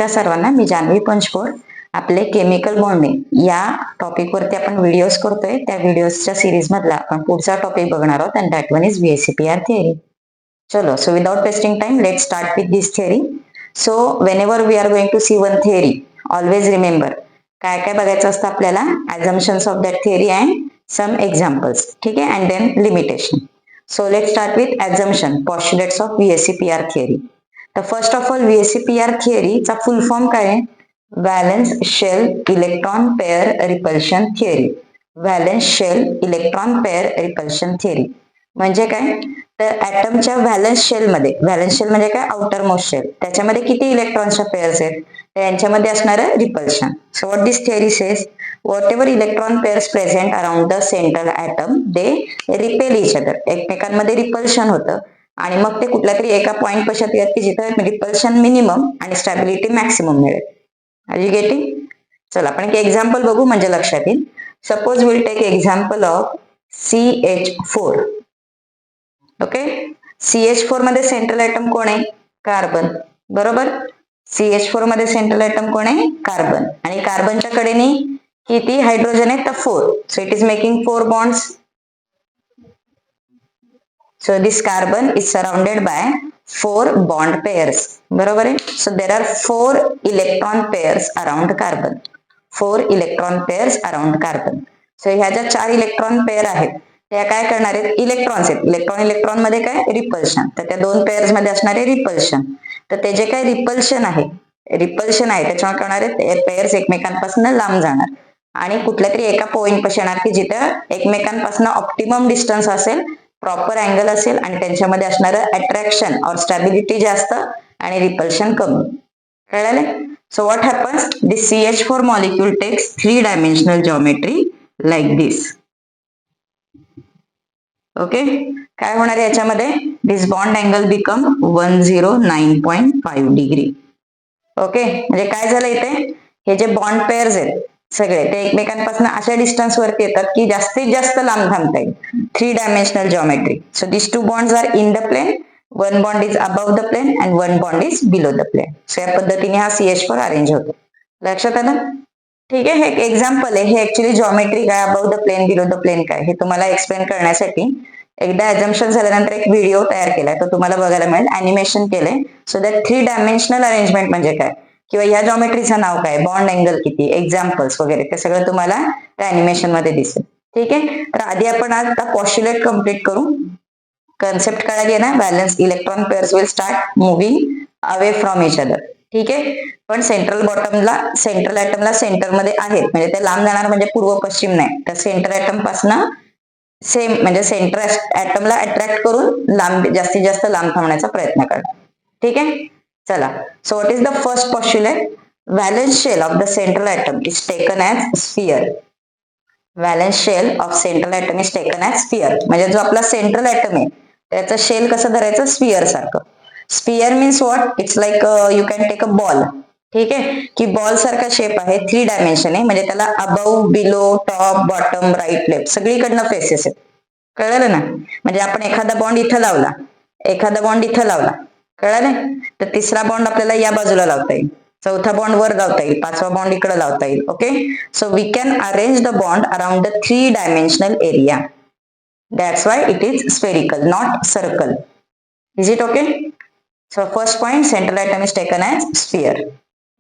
नमस्कार सर्वांना, मी जान्हवी पंचकोर. आपले केमिकल बॉन्डिंग या टॉपिक वरती आपण व्हिडिओज करतोय. त्या व्हिडिओजच्या सिरीज मधला आपण पुढचा टॉपिक बघणार आहोत and that one is VSEPR theory. चलो, so without wasting time let start with this theory. So whenever we are going to see one theory, always remember काय काय बघायचं असतं आपल्याला, assumptions of that theory and some examples. ठीक आहे, and then limitation. So let start with assumption, postulates of VSEPR theory. तर first of all VSEPR थिअरीचा full form काय आहे? Valence shell electron pair repulsion theory. Valence shell electron pair repulsion theory म्हणजे काय? तर ऍटमच्या व्हॅलेन्स शेलमध्ये, valence shell म्हणजे काय? आउटर मोस्ट शेल, त्याच्यामध्ये किती इलेक्ट्रॉनच्या पेअर्स आहेत, तर यांच्यामध्ये असणारं repulsion. So what this theory says, whatever electron pairs present around the central atom they repel each other. एकमेकांमध्ये रिपल्शन होतं आणि मग ते कुठल्या तरी एका पॉइंट पशात येतात की जिथे रिपल्शन मिनिमम आणि स्टॅबिलिटी मॅक्सिमम मिळेल. Are you getting? चला आपण एक एक्झाम्पल बघू म्हणजे लक्षात येईल. Suppose will take example of CH4. Okay, CH4 मध्ये सेंट्रल ॲटम कोण आहे? कार्बन. बरोबर, CH4 मध्ये सेंट्रल ॲटम कोण आहे? कार्बन. आणि कार्बनच्या कडेने किती हायड्रोजन आहेत? तर 4. So it is making 4 bonds. So this carbon is surrounded by 4 bond pairs. बरोबर आहे. So there are 4 electron pairs around carbon. 4 electron pairs around carbon. So ह्या ज्या 4 इलेक्ट्रॉन पेअर आहेत त्या काय करणार आहेत? इलेक्ट्रॉन्स आहेत. इलेक्ट्रॉन मध्ये काय? रिपल्शन. तर त्या दोन पेअर्स मध्ये असणारे रिपल्शन. तर ते जे काय रिपल्शन आहे त्याच्यामुळे करणार आहेत पेअर्स एकमेकांपासून लांब जाणार आणि कुठल्या तरी एका पॉइंट पाशी येणार की जिथं एकमेकांपासून ऑप्टिमम डिस्टन्स असेल, प्रॉपर अँगल असेल आणि त्यांच्यामध्ये असणारं अट्रॅक्शन और स्टॅबिलिटी जास्त आणि रिपल्शन कमी. कळलं? So what happens, this CH4 molecule takes 3 dimensional geometry like this. Okay, काय होणार आहे याच्यामध्ये? This bond angle become 109.5 degree. Okay, म्हणजे काय झालं इथे? हे जे बॉन्ड पेअर्स आहेत सगळे ते एकमेकांपासून अशा डिस्टन्स वरती येतात की जास्तीत जास्त लांब थांबता येईल. 3 dimensional geometry. So this 2 bonds are in the plane, 1 bond is above the plane and 1 bond is below the plane. So या पद्धतीने हा CH4 अरेंज होतो. लक्षात आलं? ठीक आहे, हे एक एक्झाम्पल आहे. हे ऍक्च्युली जॉमेट्री काय, above the plane below the plane काय, हे तुम्हाला एक्सप्लेन करण्यासाठी एकदा ॲझम्पशन झाल्यानंतर एक व्हिडिओ तयार केलाय, तो तुम्हाला बघायला मिळेल. ॲनिमेशन केलंय. सो दॅट 3 डायमेन्शनल अरेंजमेंट म्हणजे काय किंवा या जॉमेट्रीचं नाव काय, बॉन्ड अँगल किती, एक्झाम्पल्स वगैरे ते सगळं तुम्हाला त्या ॲनिमेशन मध्ये दिसेल. ठीक आहे, तर आधी आपण आता पॉस्ट्युलेट कम्प्लीट करू. कन्सेप्ट कळाली आहे ना? Balance electron pairs will start moving away from each other. ठीक आहे, पण सेंट्रल ॲटमला सेंटरमध्ये आहेत म्हणजे ते लांब जाणार म्हणजे पूर्व पश्चिम नाही, तर सेंटर ॲटम पासून सेम म्हणजे सेंटर ॲटमला अट्रॅक्ट करून जास्तीत जास्त लांब थांबण्याचा प्रयत्न करणार. ठीक आहे, चला. So what is the first postulate? Valence shell of the central atom is taken as sphere. Valence shell of central atom is taken as sphere म्हणजे जो आपला सेंट्रल ॲटम आहे त्याचं शेल कसं धरायचं? स्फिअर सारखं. Sphere means what? It's like you can take a ball. ठीक आहे, की बॉल सारखा शेप आहे, 3 डायमेन्शन आहे म्हणजे त्याला above, below, top, bottom, right, left सगळीकडनं फेसेस आहेत. कळलं ना? म्हणजे आपण एखादा बॉन्ड इथं लावला, एखादा बॉन्ड इथं लावला, कळलं? तर तिसरा बॉन्ड आपल्याला या बाजूला लावता येईल, चौथा बॉन्ड वर लावता येईल, पाचवा बॉन्ड इकडे लावता येईल. Okay, so we can arrange the bond around the 3 dimensional area. That's why it is spherical, not circle. Is it okay? So first point, central atom is taken as sphere.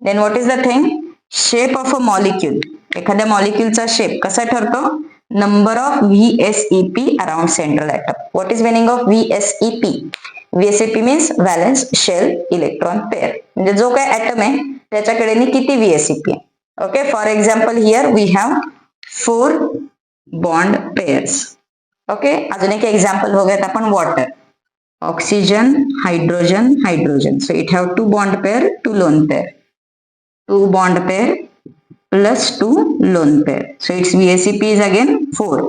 Then what is the thing? Shape of a molecule. एखाद्या मॉलिक्यूलचा shape कसा ठरतो? Number of VSEP around central atom. What is meaning of VSEP? VSEP means valence shell electron pair म्हणजे जो काय item आहे त्याच्याकडे किती VSEP आहे. Okay, for example here we have 4 bond pairs. Okay, अजून एक एक्झाम्पल बघूयात आपण. Water, oxygen, hydrogen, hydrogen. So it have 2 bond pair, 2 lone pair. 2 bond pair plus 2 lone pair. So its VSEP is again 4.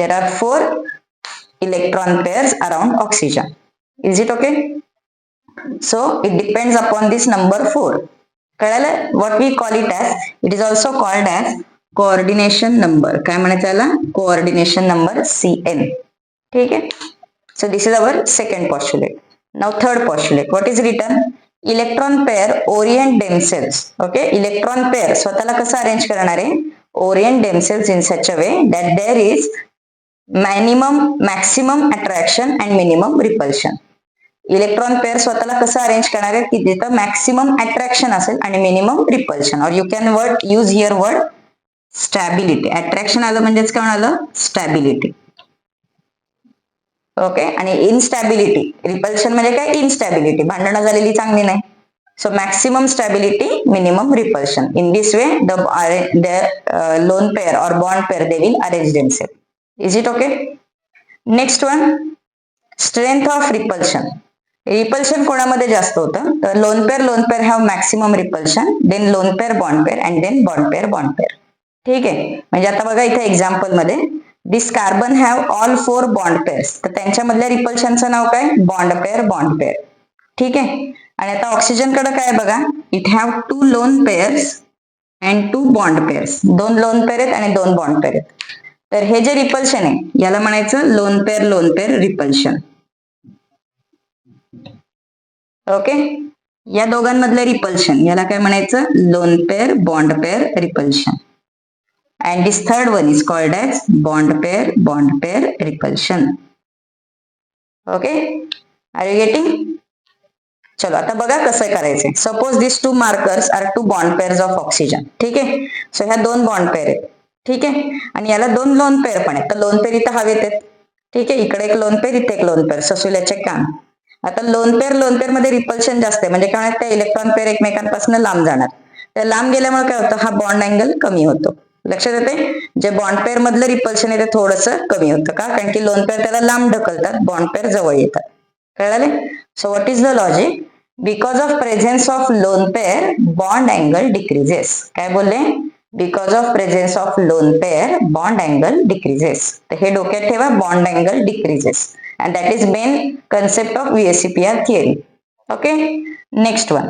There are 4 electron pairs around oxygen. Is it okay? So it depends upon this number 4. कळलं? What we call it as, it is also called as coordination number. काय म्हणायचं त्याला? Coordination number CN. ठीक आहे? So this is our second postulate. Now third postulate. What is written? Electron pair orient themselves. Okay, electron pair स्वतःला कसं arrange करणार आहे, orient themselves in such a way that there is maximum attraction and minimum repulsion. Electron pair स्वतःला कसं arrange करणार आहे की जिथं मॅक्सिमम अट्रॅक्शन असेल आणि minimum repulsion. Or you can use here word stability. Attraction आलं म्हणजेच काय आलं, स्टॅबिलिटी. ओके, आणि इनस्टॅबिलिटी, रिपल्शन म्हणजे काय, इनस्टॅबिलिटी, भांडणं झालेली चांगली नाही. So maximum stability, minimum repulsion. In this way the lone pair or bond pair they will arrange themselves. Is it okay? Next one, strength of repulsion. Repulsion कोणामध्ये जास्त होतं, तर lone pair have maximum repulsion, then lone pair bond pair and then bond pair. ठीक आहे, म्हणजे आता बघा इथे एक्झाम्पल मध्ये this carbon have all 4 bond pairs, तर त्यांच्यामधल्या रिपल्शनचं नाव काय, बॉन्ड पेअर. ठीक आहे, आणि आता ऑक्सिजन कडे काय बघा, it have 2 loan pairs and 2 bond pairs. 2 lone pair आहेत आणि 2 बॉन्ड पेअर आहेत. तर हे जे रिपल्शन आहे याला म्हणायचं लोन पेअर रिपल्शन. ओके, या दोघांमधलं रिपल्शन याला काय म्हणायचं, loan pair bond pair repulsion. And this third one is called as bond pair repulsion. Okay, are you getting? चलो आता बघा कसं करायचंय. Suppose this 2 markers are 2 bond pairs of oxygen. ठीक आहे, सो ह्या 2 बॉन्ड पेअर आहेत. ठीक आहे, आणि याला 2 लोन पेअर पण आहेत. तर लोन पेअर इथं हवेत आहेत. ठीक आहे, इकडे एक लोन पेअर, इथे एक लोन पेअर, ससुल्याचे काम. आता लोन पेअर मध्ये रिपल्शन जास्त आहे, म्हणजे काय, त्या इलेक्ट्रॉन पेअर एकमेकांपासून लांब जाणार. त्या लांब गेल्यामुळे काय होतं, हा बॉन्ड अँगल कमी होतो. लक्षात येते, जे बॉन्ड पेअर मधलं रिपल्शन आहे ते थोडंसं कमी होतं. का, कारण की लोन पेअर त्याला लांब ढकलतात, बॉन्ड पेअर जवळ येतात. कळाले? So what is the logic, because of presence of loan pair bond angle decreases. काय बोलले, because of presence of loan pair bond angle decreases. तर हे डोक्यात ठेवा, bond angle decreases, and that is main concept of VSEPR theory. Okay, next one,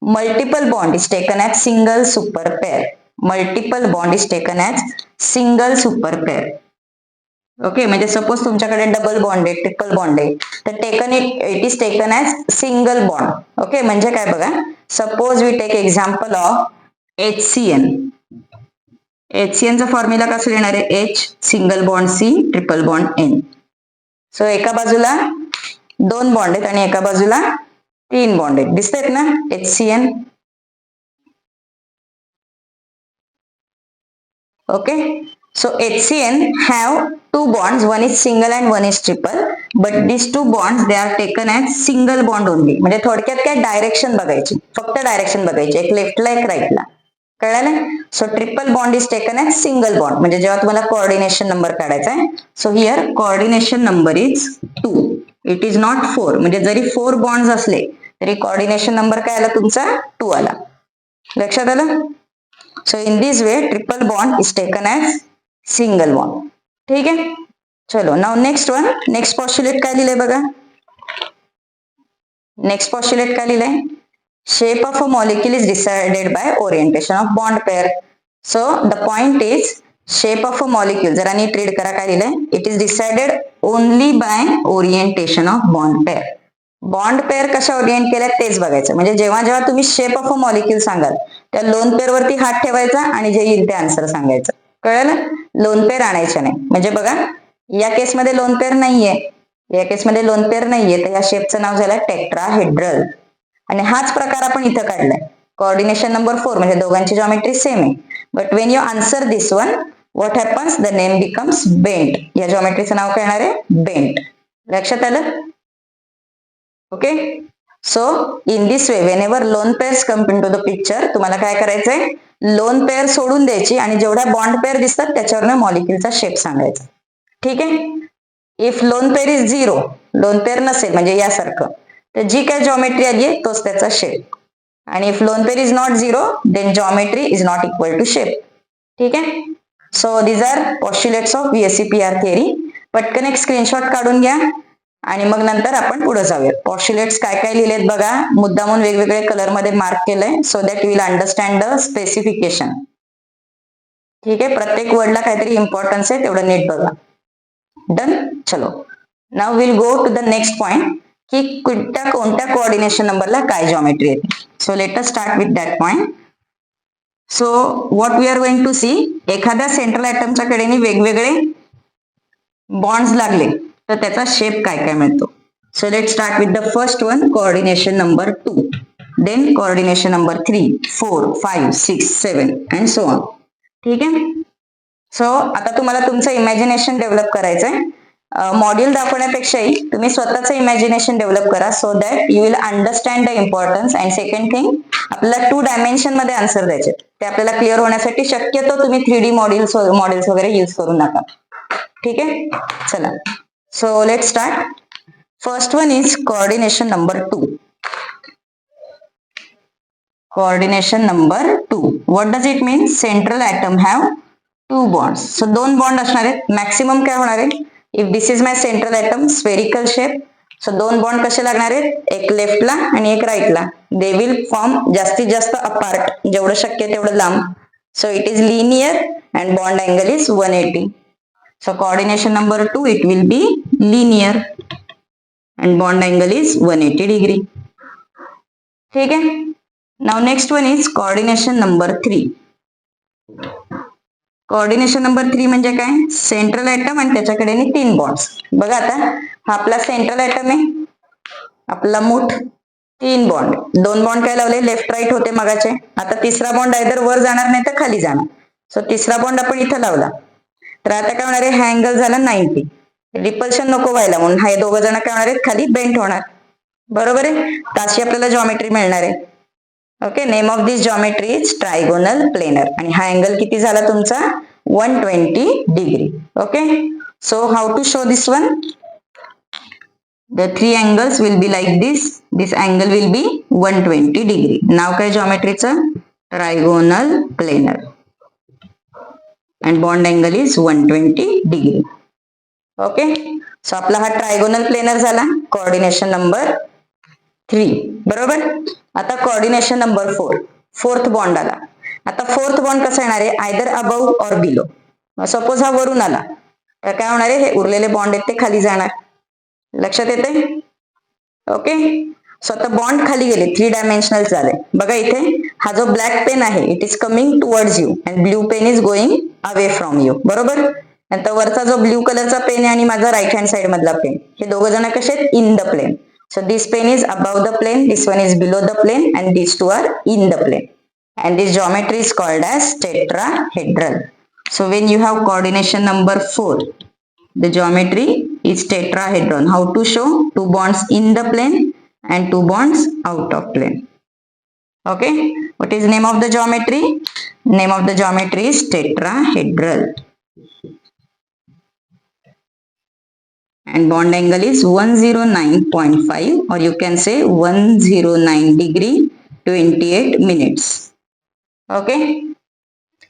multiple bond is taken as single super pair. Multiple bond is taken as single super pair. Okay, म्हणजे suppose तुमच्याकडे double bond आहे, triple bond आहे, तर it is taken as single bond. Okay, म्हणजे काय बघा, suppose we take example of HCN. HCN चा formula कसं लिहिणार आहे, H single bond C triple bond N. So एका बाजूला 2 बॉन्ड आहेत आणि एका बाजूला 3 बॉन्ड आहेत. दिसतात ना HCN. Okay, so HCN have 2 bonds, one is single and one is triple, but these 2 bonds they are taken as single bond only. म्हणजे थोडक्यात काय, डायरेक्शन बघायची, फक्त डायरेक्शन बघायची, एक लेफ्टला एक राईटला. कळलं? So triple bond is taken as single bond, म्हणजे जेव्हा तुम्हाला कोऑर्डिनेशन नंबर काढायचा आहे, so here coordination number is 2, it is not 4. म्हणजे जरी 4 बॉन्ड्स असले तरी कोऑर्डिनेशन नंबर काय आला तुमचा, 2 आला. लक्षात आलं? So in this way triple bond is taken as single bond. ठीक आहे, चलो नाउ नेक्स्ट वन. नेक्स्ट पॉस्ट्युलेट काय लिहिलंय बघा, नेक्स्ट पॉस्ट्युलेट काय लिहिलंय, shape of a molecule is decided by orientation of bond pair. So the point is shape of a molecule, जरा नीट read करा काय लिहिलंय, it is decided only by orientation of bond pair. Bond pair कशा Orient केल्या तेच बघायचं. म्हणजे जेव्हा जेव्हा तुम्ही शेप ऑफ अ मॉलिक्यूल सांगाल त्या लोन पेअर वरती हात ठेवायचा आणि जे येईल ते आन्सर सांगायचं. कळलं? लोन पेअर आणायचं नाही. म्हणजे बघा या केसमध्ये लोन पेअर नाहीये, या केसमध्ये लोन पेअर नाहीये, तर या शेपचं नाव झालं टेट्राहेड्रल. आणि हाच प्रकार आपण इथं काढलाय, कोऑर्डिनेशन नंबर 4, म्हणजे दोघांची जॉमेट्री सेम आहे. But when you answer this one, what happens, the name becomes bent. या जॉमेट्रीचं नाव काय येणार आहे, बेंट. लक्षात आलं? Okay, so in this way when lone pairs come into the picture, तुम्हाला काय करायचंय, लोन पेअर सोडून द्यायची आणि जेवढ्या बॉन्ड पेअर दिसतात त्याच्यावरनं मॉलिक्यूलचा शेप सांगायचा. ठीक आहे, if lone pair is 0, lone pair नसेल म्हणजे यासारखं, तर जी काय जॉमेट्री आली आहे तोच त्याचा शेप. आणि if lone pair is not 0, then geometry is not equal to shape. ठीक आहे, so these are postulates of VSEPR theory. पटकन एक स्क्रीनशॉट काढून घ्या आणि मग नंतर आपण पुढे जाऊया. पॉस्ट्युलेट्स काय काय लिहिलेत बघा, मुद्दामून वेगवेगळे कलर मध्ये मार्क केलंय, so that you will understand the specification. ठीक आहे, प्रत्येक वर्डला काहीतरी इम्पॉर्टन्स आहे, तेवढं नीट बघा. डन. चलो, now will go to the next point. की कोणत्या कोऑर्डिनेशन नंबरला काय जॉमेट्री येते. So let us start with that point. So what we are going to see, एखाद्या सेंट्रल ऍटमच्या कडेने वेगवेगळे बॉन्ड्स लागले तर त्याचा शेप काय काय मिळतो. So let start with the first one, coordination number 2, then coordination number 3, 4, 5, 6, 7 and so on. ठीक आहे. सो आता तुम्हाला तुमचं इमॅजिनेशन डेव्हलप करायचंय. मॉड्यूल दाखवण्यापेक्षाही तुम्ही स्वतःचं इमॅजिनेशन डेव्हलप करा, so that you will understand the importance. And second thing, आपल्याला 2 डायमेन्शन मध्ये आन्सर द्यायचे, ते आपल्याला क्लिअर होण्यासाठी शक्यतो तुम्ही 3D मॉड्यूल्स वगैरे यूज करू नका. ठीक आहे. चला, so let start. First one is coordination number 2. Coordination number 2, what does it mean? Central atom have 2 bonds. So 2 bond असणार आहेत. मॅक्सिमम काय होणार आहे? If this is my central atom, spherical shape, so 2 bond कसे लागणार आहेत? एक लेफ्टला आणि एक राईटला. दे विल फॉर्म जास्तीत जास्त अपार्ट, जेवढं शक्य तेवढं लांब. So it is linear and bond angle is 180. So coordination number 2, it will be linear and bond angle is 180 degree. ठीक आहे. Now next one is coordination number 3. Coordination number 3 म्हणजे काय? सेंट्रल ॲटम आणि त्याच्याकडे 3 बॉन्ड्स. बघा आता, हा आपला सेंट्रल ॲटम आहे, आपला मूठ, 3 बॉन्ड. 2 बॉन्ड काय लावले? लेफ्ट राईट होते मगाचे. आता तिसरा बॉन्ड आयदर वर जाणार नाही तर खाली जाणार. सो तिसरा बॉन्ड आपण इथं लावला, तर आता काय होणार आहे? हा अँगल झाला 90. रिपल्शन नको व्हायला म्हणून हे दोघं जण काय होणार आहेत? खाली बेंट होणार. बरोबर आहे. अशी आपल्याला जॉमेट्री मिळणार आहे. Okay, name of this geometry is trigonal planar. आणि हा अँगल किती झाला तुमचा? 120 degree. Okay, so how to show this one? The 3 angles will be like this. This angle will be 120 degree. नाव काय जॉमेट्रीचं? Trigonal planar. And bond angle is 120 degree. Okay, so आपला हा ट्रायगोनल प्लेनर झाला, coordination number 3. बरोबर. आता coordination number 4, fourth bond आला. आता फोर्थ बॉन्ड कसा येणार आहे? Either above or below. Suppose हा वरून आला तर काय होणार आहे? हे उरलेले बॉन्ड आहेत ते खाली जाणार. लक्षात येते? ओके, सो आता बॉन्ड खाली गेले, 3 डायमेन्शनल झाले. बघा इथे हा जो ब्लॅक पेन आहे, it is coming towards you and blue pen is going away from you. बरोबर. नंतर वरचा जो ब्ल्यू कलरचा पेन आहे आणि माझा राईट हँड साइड मधला पेन, हे दोघं जण कसे आहेत? In the plane. So this pen is above the plane, this one is below the plane, and these two are in the plane. And this geometry is called as tetrahedral. So when you have coordination number 4, the geometry is tetrahedron. How to show? 2 bonds in the plane and 2 bonds out of plane. Okay, what is name of the geometry? Name of the geometry is tetrahedral. And bond angle is 109.5, or you can say 109 degree 28 minutes. Okay,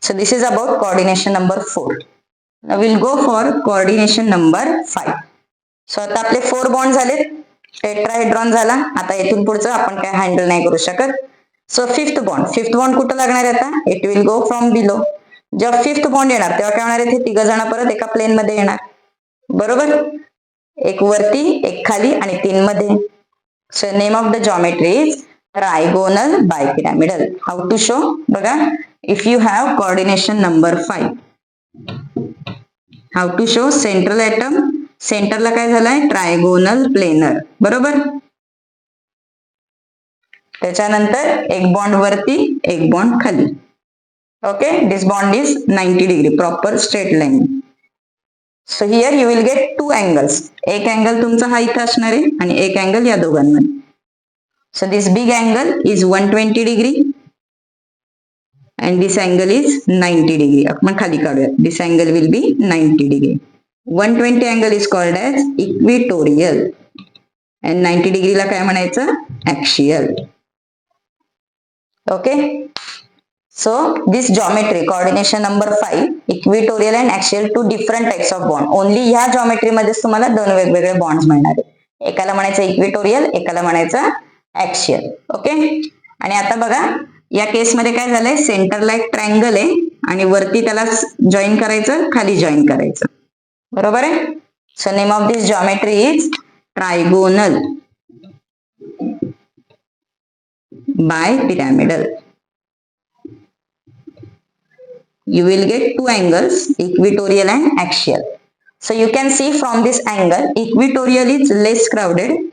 so this is about coordination number 4. Now we'll go for coordination number 5. So आता आपले 4 bond झाले, tetrahedron झाला. आता इथून पुढचं आपण काय handle नाही करू शकत. सो फिफ्थ बॉन्ड कुठं लागणार आहे? आता it will go from below. जेव्हा फिफ्थ बॉन्ड येणार तेव्हा काय होणार आहे? ते 3 जण परत एका प्लेन मध्ये येणार. बरोबर. एक वरती, एक खाली आणि 3 मध्ये. So name of the geometry is trigonal bipyramidal. How to show? बघा, if you have coordination number 5, how to show? Central atom, सेंटरला काय झालंय? Trigonal planar. बरोबर. त्याच्यानंतर एक बॉन्ड वरती, एक बॉन्ड खाली. Okay, this bond is 90 degree, proper straight line. So here you will get 2 angles. एक अँगल तुमचा हा इथं असणार आहे आणि एक अँगल या दोघांमध्ये. So this big angle is 120 degree and this angle is 90 degree. आपण खाली काढूया. This angle will be 90 degree. 120 angle is called as equatorial and 90 डिग्रीला काय म्हणायचं? Axial. Okay, so this geometry, coordination number 5, equatorial and axial, 2 different types of bond. Only ह्या geometry मध्येच तुम्हाला 2 वेगवेगळे बॉन्ड्स मिळणार आहेत. एकाला म्हणायचं इक्वेटोरियल, एकाला म्हणायचं ॲक्सियल. ओके, आणि आता बघा या केस मध्ये काय झालंय? सेंटरला एक ट्रायंगल आहे आणि वरती त्याला जॉईन करायचं, खाली जॉईन करायचं. बरोबर आहे. So name of this geometry is trigonal bipyramidal. You will get two angles, equatorial and axial. So you can see from this angle, equatorial is less crowded.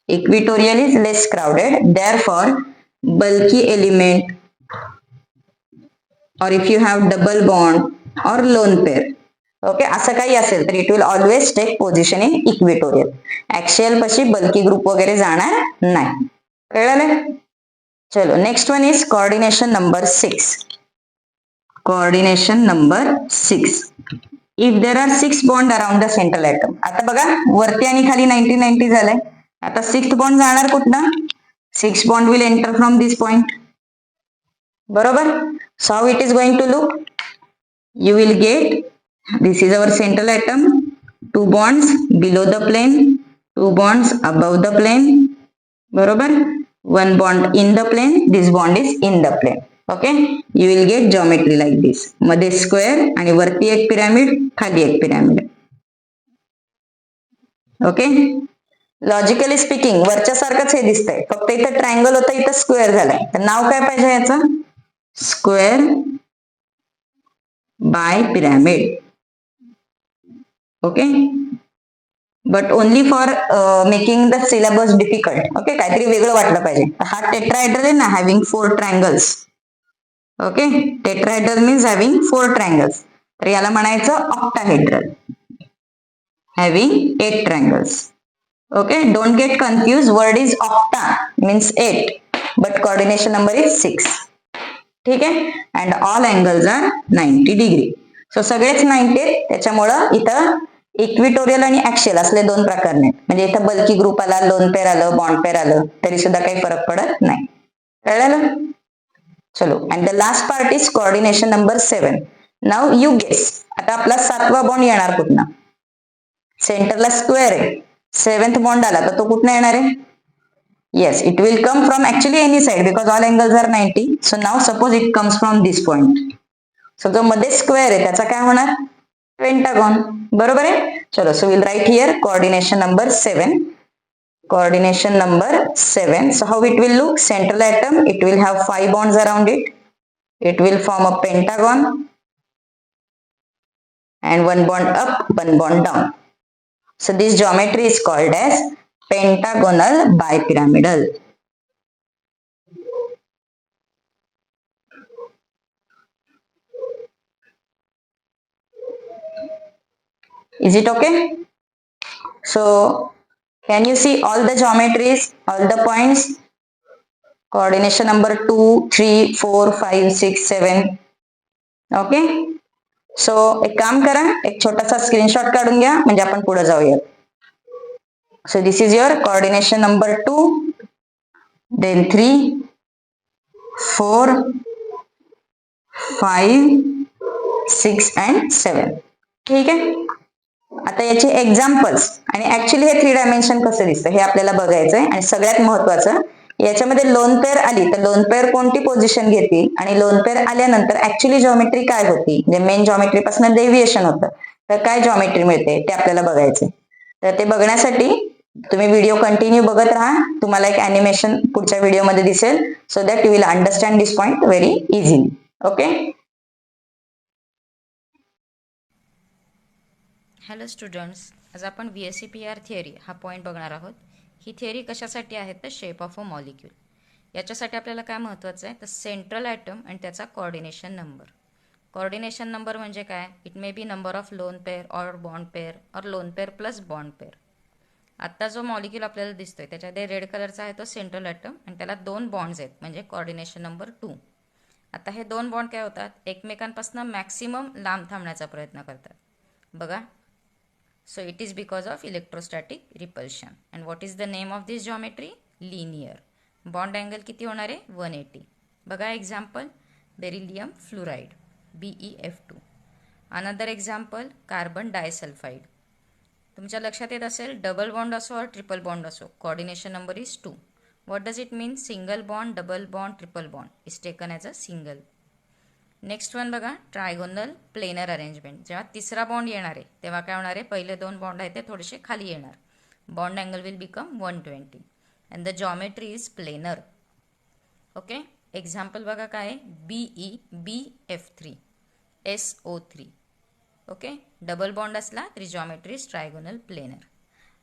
Equatorial is less crowded. Therefore, bulky element, or if you have double bond or lone pair, okay, असं काही असेल तर it will always take position in equatorial. Axial पाशी bulky group वगैरे जाणार नाही. कळलं? चलो next one is coordination number 6. Coordination number 6. If there are 6 bond around the central atom. आता बघा वरती आणि खाली 90-90 झालंय. आता 6th बॉन्ड जाणार कुठनं? 6 bond will enter from this point. बरोबर. So how it is going to look? You will get, this is our central atom, 2 bonds below the plane, 2 bonds above the plane. बरोबर. 1 bond in the plane, this bond is in the plane. Okay, you will get geometry like this. मध्ये square आणि वरती एक pyramid, खाली एक pyramid. Okay, logically speaking वरच्या सारखंच हे दिसतंय, फक्त इथं ट्रायंगल होतं, इथं स्क्वेअर झालाय. तर नाव काय पाहिजे याचं? Square bipyramid. Okay, but only for making the syllabus difficult. Okay, काहीतरी वेगळं वाटलं पाहिजे. हा टेट्राहेड्रल आहे ना, having 4 triangles. Okay, tetrahedral means having 4 triangles. तर याला म्हणायचं octahedral, having 8 triangles. Okay, don't get confuse. Word is octa means 8, but coordination number is 6. ठीक आहे. And all angles are 90 degree. So सगळेच 90 आहेत. त्याच्यामुळं इथं इक्विटोरियल आणि ऍक्सियल असले 2 प्रकार नाहीत. म्हणजे इथं बल्की ग्रुप आला, लोन पेअर आलं, बॉन्ड पेअर आलं, तरी सुद्धा काही फरक पडत नाही. कळलं? चलो, and the last part is coordination number 7. Now you guess. आता आपला 7वा बॉन्ड येणार कुठनं? सेंटरला स्क्वेअर आहे, 7th बॉन्ड आला तर तो कुठनं येणार आहे? Yes, it will come from actually any side because all angles are 90. So now suppose it comes from this point. So जो मध्ये स्क्वेअर आहे त्याचा काय होणार? पेंटागॉन. बरोबर आहे? चलो, so we'll write here coordination number 7. Coordination number 7. So how it will look? Central atom, it will have 5 bonds around it. It will form a pentagon. And 1 bond up, 1 bond down. So this geometry is called as pentagonal bipyramidal. Is it okay? So can you see all the geometries, all the points? Coordination number 2, 3, 4, 5, 6, 7. Okay. So एक काम करा, एक छोटासा screenshot काढून घ्या म्हणजे आपण पुढे जाऊया. So this is your coordination number 2, then 3, 4, 5, 6 and 7. ठीक आहे. आता याचे एक्झाम्पल्स आणि ऍक्च्युली हे 3 डायमेन्शन कसं दिसतं हे आपल्याला बघायचंय. आणि सगळ्यात महत्वाचं, याच्यामध्ये लोन पेअर आली तर लोन पेअर कोणती पोझिशन घेते आणि लोन पेअर आल्यानंतर ऍक्च्युली जॉमेट्री काय होती, म्हणजे मेन जॉमेट्री पासून डेव्हिएशन होतं, तर काय जॉमेट्री मिळते ते आपल्याला बघायचंय. तर ते बघण्यासाठी तुम्ही व्हिडिओ कंटिन्यू बघत राहा. तुम्हाला एक अॅनिमेशन पुढच्या व्हिडिओमध्ये दिसेल. So that you will understand this point very easily. Okay. Hello students, आज आपण VSEPR थिअरी हा पॉईंट बघणार आहोत. ही थिअरी कशासाठी आहे तर शेप ऑफ अ मॉलिक्यूल. याच्यासाठी आपल्याला काय महत्त्वाचं आहे तर सेंट्रल ॲटम आणि त्याचा कोऑर्डिनेशन नंबर. कोऑर्डिनेशन नंबर म्हणजे काय? It may be number of lone pair or bond pair or lone pair plus bond pair. आत्ता जो मॉलिक्यूल आपल्याला दिसतोय त्याच्यामध्ये रेड कलरचा आहे तो सेंट्रल ॲटम आणि त्याला 2 बॉन्ड्स आहेत म्हणजे कोऑर्डिनेशन नंबर 2. आता हे 2 बॉन्ड काय होतात, एकमेकांपासून मॅक्सिमम लांब थांबण्याचा प्रयत्न करतात. बघा, so it is because of electrostatic repulsion. And what is the name of this geometry? Linear. Bond angle किती होणार आहे? 180. बघा example, beryllium fluoride BeF2. Another example, carbon disulphide. तुमच्या लक्षात येत असेल, डबल बॉन्ड असो और ट्रिपल बॉन्ड असो, coordination number is 2. What does it mean? Single bond, double bond, triple bond is taken as a single. Next one बघा, trigonal planar arrangement. जेव्हा तिसरा bond येणार आहे तेव्हा काय होणार आहे, पहिले 2 बॉन्ड आहेत ते थोडेसे खाली येणार. bond angle will become 120 and the geometry is planar. Okay, example बघा काय आहे, BE BF3 SO3. Okay, double bond असला तरी जॉमेट्री इज ट्रायगोनल प्लेनर.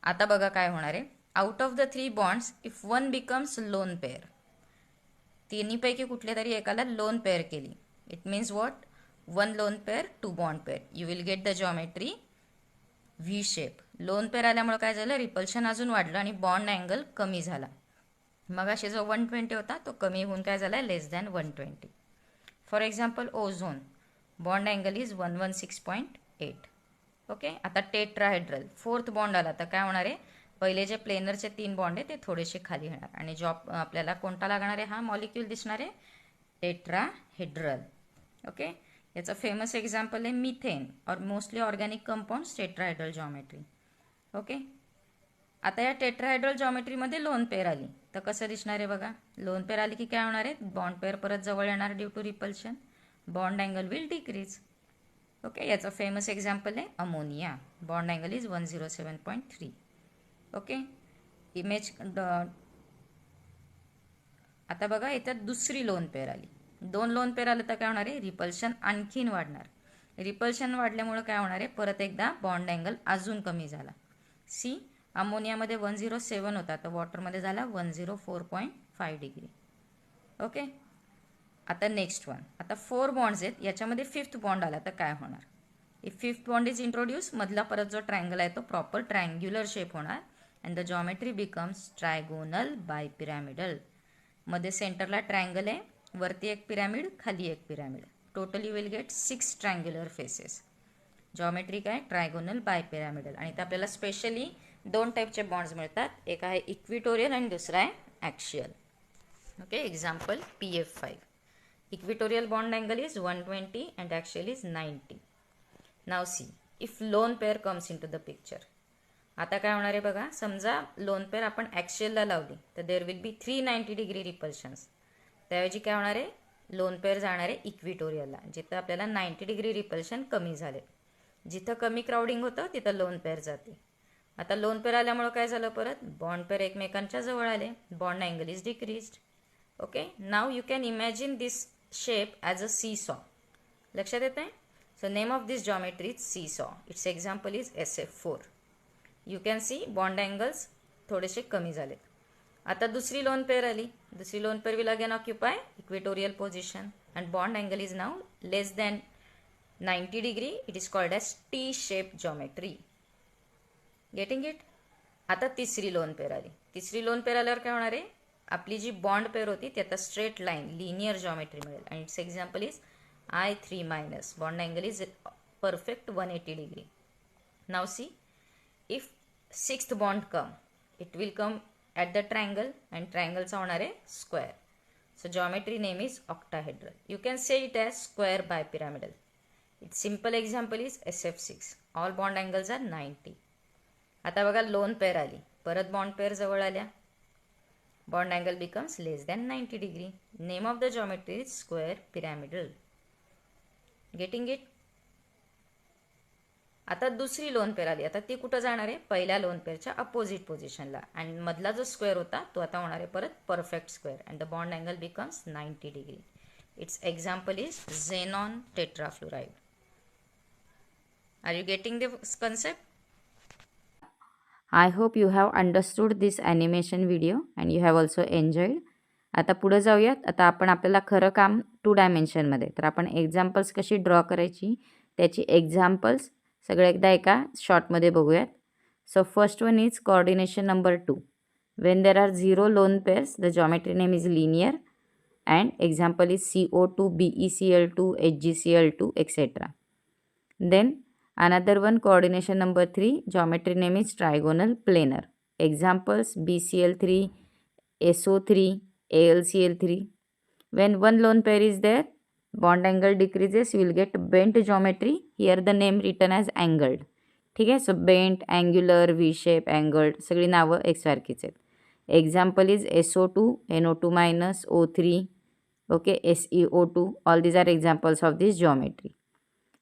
आता बघा काय होणार आहे, out of the 3 bonds if one becomes lone pair, तिन्हीपैकी कुठल्या तरी एकाला लोन पेअर केली, it means what, one lone pair two bond pair, you will get the geometry V shape. Lone pair आल्यामुळे काय झालं, रिपल्शन अजून वाढलं आणि बॉन्ड अँगल कमी झाला. मग असे जो 120 होता तो कमी होऊन काय झाला, less than 120. For example ozone, bond angle is 116.8. Okay, आता टेट्राहेड्रल, फोर्थ बॉन्ड आला तर काय होणार आहे, पहिले जे प्लेनरचे 3 बॉन्ड आहे ते थोडेसे खाली येणार आणि जॉब आपल्याला कोणता लागणार आहे, हा मॉलिक्यूल दिसणार आहे टेट्राहेड्रल. ओके, याचं फेमस एक्झाम्पल आहे मिथेन और mostly organic compounds tetrahedral geometry. Okay, आता या टेट्राहेड्रल जॉमेट्रीमध्ये लोन पेअर आली तर कसं दिसणार आहे बघा, लोन पेअर आली की काय होणार आहे, बॉन्ड पेअर परत जवळ येणार due to repulsion, bond angle will decrease. Okay, याचं फेमस एक्झाम्पल आहे ammonia, bond angle is 107.3. Okay, image आता बघा याच्यात दुसरी लोन पेअर आली, 2 लोन पेअर आलं तर काय होणार आहे, रिपल्शन आणखीन वाढणार. रिपल्शन वाढल्यामुळे काय होणार आहे, परत एकदा बॉन्ड अँगल अजून कमी झाला. सी, अमोनियामध्ये 107 होता तर वॉटरमध्ये झाला 104.5 डिग्री. ओके, आता नेक्स्ट वन, आता 4 बॉन्ड्स आहेत, याच्यामध्ये 5th बॉन्ड आला तर काय होणार, if 5th bond is introduce, मधला परत जो ट्रायंगल आहे तो प्रॉपर ट्रायंग्युलर शेप होणार and the geometry becomes trigonal bipyramidal. मध्ये सेंटरला ट्रायंगल आहे, वरती एक पिरॅमिड, खाली एक pyramid, total you will get 6 triangular faces. Geometry काय, ट्रायगोनल बाय पिरॅमिडल. आणि इथं आपल्याला स्पेशली 2 टाईपचे बॉन्ड्स मिळतात, एक आहे इक्विटोरियल आणि दुसरा आहे axial. Okay, example PF5, equatorial bond angle is 120 and axial is 90. Now see, if lone pair comes into the picture. आता काय होणार आहे बघा, समजा लोन पेअर आपण ॲक्शियलला लावली तर देअर विल बी 390 डिग्री रिपल्शन्स. त्याऐवजी काय होणार आहे, लोन पेअर जाणार आहे इक्विटोरियलला, जिथं आपल्याला 90 डिग्री रिपल्शन कमी झाले. जिथं कमी क्राउडिंग होतं तिथं लोन पेअर जाते. आता लोन पेअर आल्यामुळं काय झालं, परत बॉन्ड पेअर एकमेकांच्या जवळ आले, bond angle is decreased. Okay, now you can imagine this shape as a seesaw. लक्षात येत आहे, so name of this geometry is seesaw. Its example is SF4. You can see bond angles थोडेसे कमी झालेत. आता दुसरी lone pair आली, दुसरी lone pair will again occupy equatorial position and bond angle is now less than 90 degree. It is called as T shape geometry. Getting it. आता तिसरी loan pair आली, तिसरी लोन पेअर आल्यावर काय होणार आहे, आपली जी बॉन्ड पेअर होती ती आता स्ट्रेट लाईन लिनियर जॉमेट्री मिळेल and its example is I3-, bond angle is perfect 180 degree. Now see, if 6th bond come, it will come at the triangle and ट्रायंगलचा होणार आहे square. So geometry name is octahedral. You can say it as square bipyramidal. Its simple example is SF6. All bond angles are 90. आता बघा loan pair आली, परत bond pair जवळ आल्या, bond angle becomes less than 90 degree. Name of the geometry is square pyramidal. Getting it. आता दुसरी lone pair आली, आता ती कुठं जाणार आहे, पहिल्या लोन पेअरच्या अपोजिट पोझिशनला अँड मधला जो स्क्वेअर होता तो आता होणार आहे परत perfect square and the bond angle becomes 90 degree. It's example is xenon tetrafluoride. Are you getting the concept? I hope you have understood this animation video and you have also enjoyed. आता पुढे जाऊयात. आता आपण आपल्याला खरं काम 2 डायमेन्शनमध्ये, तर आपण एक्झाम्पल्स कशी ड्रॉ करायची त्याची एक्झाम्पल्स सगळं एकदा एका शॉर्टमध्ये बघूयात. So first one is coordination number 2. When there are 0 loan pairs the geometry name is linear and example is CO2 BeCl2 HgCl2 etc. Then another one, coordination number 3, geometry name is trigonal planar. Examples BCl3, SO3, AlCl3. When one lone pair is there, bond angle decreases, you will get bent geometry. Here the name written as angled. ठीक आहे, so bent, angular, V shape, angled सगळी नावं एकसारखीच आहेत. Example is SO2, NO2-, O3, okay, SeO2. All these are examples of this geometry.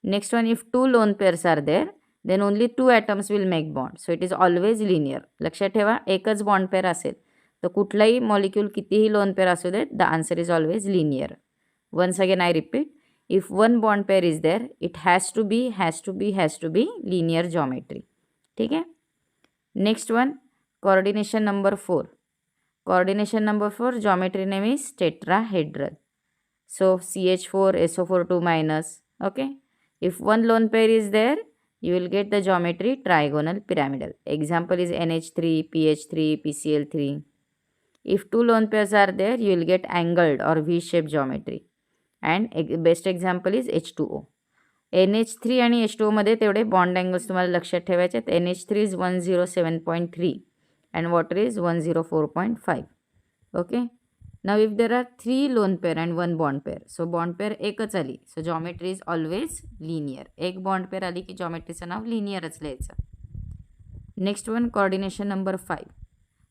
Next one, if 2 lone pairs are there, then only 2 atoms will make bond. So it is always linear. लक्षात ठेवा, एकच bond pair असेल तर कुठलाही molecule कितीही lone pair असू देत, the answer is always linear. Once again I repeat, if one bond pair is there, it has to be linear geometry. ठीक है. Next one, coordination number 4. Coordination number 4, geometry name is tetrahedral. So CH4 SO4 2 minus. Okay. If one lone pair is there, you will get the geometry trigonal pyramidal. Example is NH3, PH3, PCl3. If two lone pairs are there, you will get angled or V-shaped geometry. And best example is H2O. NH3 आणि H2O मध्ये तेवढे bond angles तुम्हाला लक्षात ठेवायचे आहेत. NH3 is 107.3 and water is 104.5. Okay. Now if there are 3 lone pair and 1 bond pair, so bond pair एकच आली, so geometry is always linear. एक bond pair आली की geometryचं नाव लिनियरच लिहायचं. Next one, coordination number 5.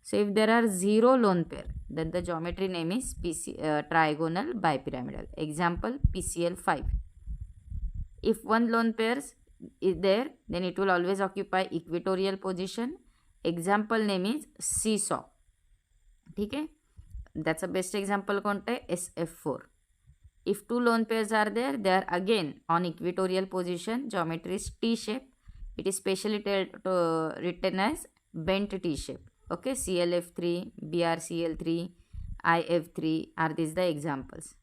So if there are 0 lone pair, then the geometry name is trigonal bipyramidal. Example PCl5. If one lone pair is there, then it will always occupy equatorial position. Example name is seesaw. ठीक आहे. That's a best example कोणतं आहे, SF4. If two lone pairs are there, they are again on equatorial position. Geometry is T shape. It is specially written as bent T shape. Okay, CLF3, BRCL3, IF3 are these the examples.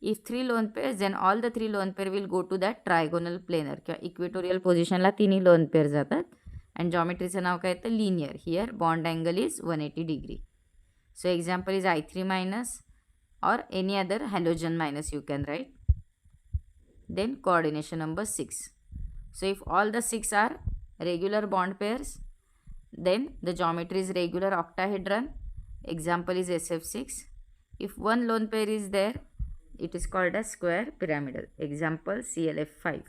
If 3 lone pairs, then all the 3 lone pair will go to that trigonal planar किंवा equatorial position ला तिन्ही lone pair जातात. And geometryचं नाव काय येतं, linear. Here bond angle is 180 degree. So example is I3 minus or any other halogen minus you can write. Then coordination number 6. So if all the 6 are regular bond pairs, then the geometry is regular octahedron. Example is SF6. If one lone pair is there, it is called as square pyramidal. Example CLF5.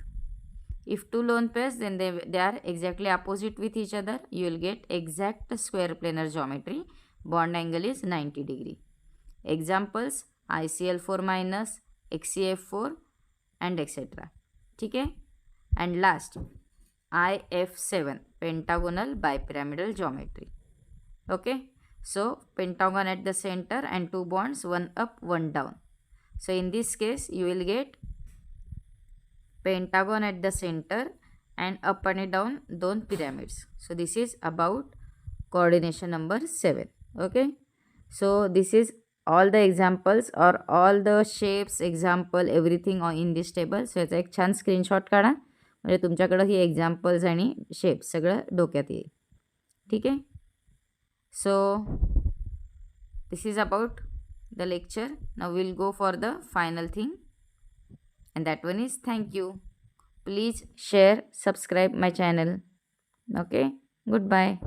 If two lone pairs, then they are exactly opposite with each other. You will get exact square planar geometry. Bond angle is 90 degree. Examples ICl4 minus, XCF4 and etc. ठीक है. And last IF7, pentagonal bipyramidal geometry. Okay. So pentagon at the center and 2 bonds, 1 up, 1 down. So in this case you will get pentagon at the center and up and down 2 pyramids. So this is about coordination number 7. Okay. So this is all the examples or all the shapes example everything in this table. So याचा एक छान screenshot काढा म्हणजे तुमच्याकडे ही examples आणि shapes सगळं डोक्यात येईल. ठीक आहे. So this is about the lecture. Now we'll go for the final thing, and that one is thank you. Please share, subscribe my channel. Okay, goodbye.